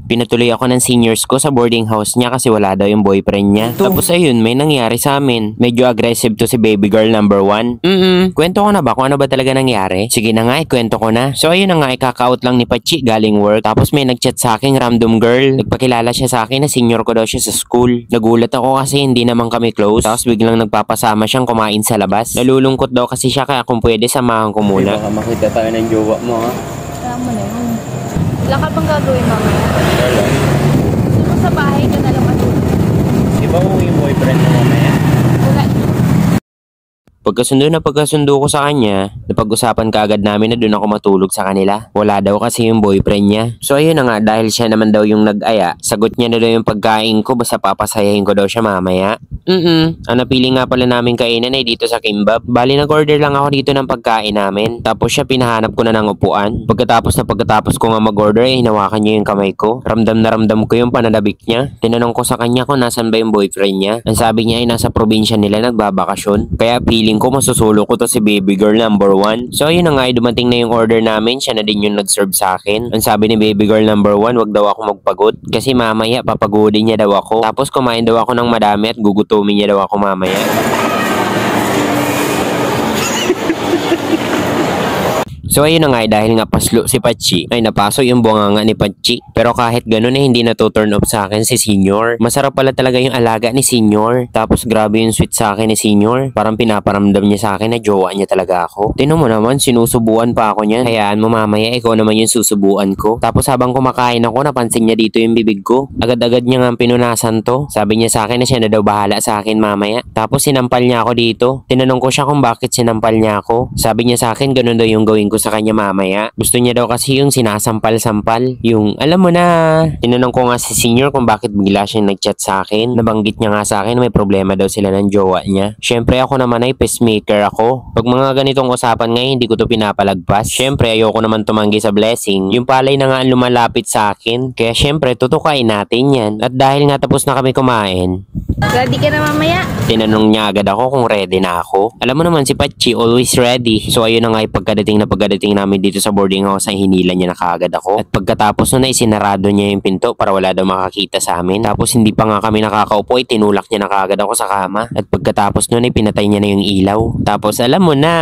Pinatuloy ako ng seniors ko sa boarding house niya kasi wala daw yung boyfriend niya. Tapos ayun, may nangyari sa amin. Medyo aggressive to si baby girl number 1. Kwento ko na ba kung ano ba talaga nangyari? Sige na nga, kwento ko na. So ayun na nga, ikaka-out lang ni Pachi galing work. Tapos may nagchat sa akin, random girl. Nagpakilala siya sa akin na senior ko daw siya sa school. Nagulat ako kasi hindi naman kami close. Tapos biglang nagpapasama siyang kumain sa labas. Nalulungkot daw kasi siya kaya kung pwede samahan ko muna. Baka makita tayo ng jowa mo ha. Alam mo na yun. Wala ka bang gagawin mamaya? Gusto mo sa bahay ka na lang matulog. Di ba mo yung boyfriend mo mamaya? Wala. Pagkasundo ko sa kanya, napag-usapan kaagad namin na doon ako matulog sa kanila. Wala daw kasi yung boyfriend niya. So ayun na nga, dahil siya naman daw yung nag-aya, sagot niya na daw yung pagkain ko basta papasayahin ko daw siya mamaya. Ang napili nga pala namin kainan ay dito sa Kimbap. Bali nag-order lang ako dito ng pagkain namin. Tapos siya pinahanap ko na ng upuan. Pagkatapos ko nga mag-order ay hinawakan niya yung kamay ko. Ramdam na ramdam ko yung pananabik niya. Tinanong ko sa kanya kung nasan ba yung boyfriend niya. Ang sabi niya ay nasa probinsya nila nagbabakasyon. Kaya feeling ko masusulo ko to si baby girl number 1. So ayun na nga, dumating na yung order namin. Siya na din yung nag-serve sa akin. Ang sabi ni baby girl number 1, wag daw ako magpagod. Kasi mamaya papagodin niya daw ako. Tapos kumain daw ako ng madami at gugutumin niya daw ako mamaya. So ayun na nga, dahil nga paslo si Pachi, ay napaso yung bunganga ni Pachi. Pero kahit ganun hindi na to turn off sa akin si Senior. Masarap pala talaga yung alaga ni Senior. Tapos grabe yung sweet sa akin ni Senior. Parang pinaparamdam niya sa akin na jowa niya talaga ako. Tingnan mo naman, sinusubuan pa ako niyan. Hayaan mo mamaya, ikaw naman yung susubuan ko. Tapos habang kumakain ako, napansin niya dito yung bibig ko. Agad-agad niya nga pinunasan to. Sabi niya sa akin na siya na daw bahala sa akin mamaya. Tapos sinampal niya ako dito. Tinanong ko siya kung bakit sinampal niya ako. Sabi niya sa akin, ganun daw yung gawin ko sa kanya mamaya. Gusto niya daw kasi yung sinasampal-sampal. Yung alam mo na. Tinanong ko nga si Senior kung bakit bigla siyang nag-chat sa akin. Nabanggit niya nga sa akin may problema daw sila ng jowa niya. Syempre ako naman ay pacemaker ako. Pag mga ganitong usapan ngayon hindi ko to pinapalagpas. Syempre ayoko naman tumanggi sa blessing. Yung palay na nga ang lumalapit sa akin. Kaya syempre tutukain natin yan. At dahil nga tapos na kami kumain, Ready ka na mamaya? tinanong niya agad ako kung ready na ako. Alam mo naman si Pachi, always ready. So ayun na nga, pagkadating namin dito sa boarding house ay hinila niya na kaagad ako. At pagkatapos nun ay sinarado niya yung pinto para wala daw makakita sa amin. Tapos hindi pa nga kami nakakaupo ay tinulak niya na kaagad ako sa kama. At pagkatapos nun ay pinatay niya na yung ilaw. Tapos alam mo na.